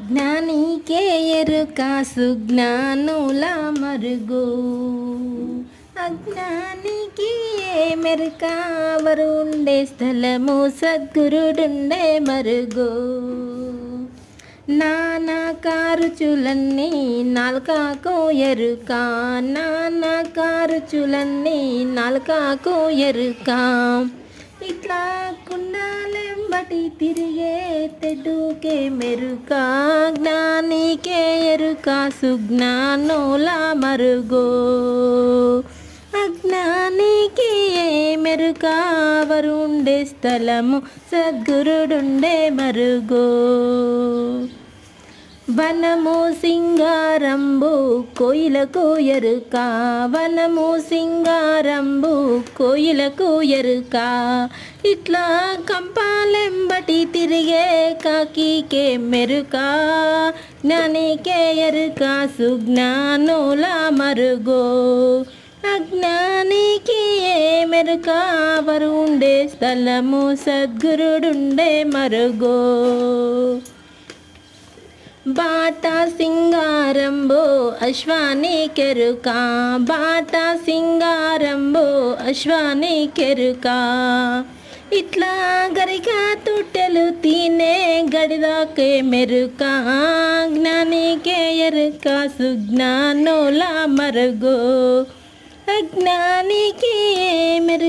అజ్ఞానికే ఎరుక సుజ్ఞానుల మరుగు. అజ్ఞానికి ఏ మెరుక వరుండే స్థలము సద్గురుడుండే మరుగు. నానాకారుచులన్నీ నాల్కాకు ఎరుక, నానాకారుచులన్నీ నాల్కాకు ఎరుక. ఇట్లా కుండాలెంబటి తిరిగే తెడ్డుకే మెరుక. జ్ఞానికే ఎరుక సుజ్ఞానుల మరుగు. అజ్ఞానికి ఏ మెరుక వరుండే స్థలము సద్గురుడుండే మరుగు. వనము సింగారంబు కోయిలకు ఎరుక, వనము సింగారంబు కోయిలకు ఎరుక. ఇట్లా కంపాలెంబటి తిరిగే కాకికే మెరుక. జ్ఞానికే ఎరుక సుజ్ఞానుల మరుగు. అజ్ఞానికి ఏ మెరుక వరుండే స్థలము సద్గురుడుండే మరుగు. బాట సింగారంబో అశ్వానికెరుక, బాట సింగారంబో అశ్వానికెరుక. ఇట్లా గరిక తొట్టెలు తినే గడిదాకే మెరుక. జ్ఞానికే ఎరుక సుజ్ఞానుల మరుగు. అజ్ఞానికి మెరుక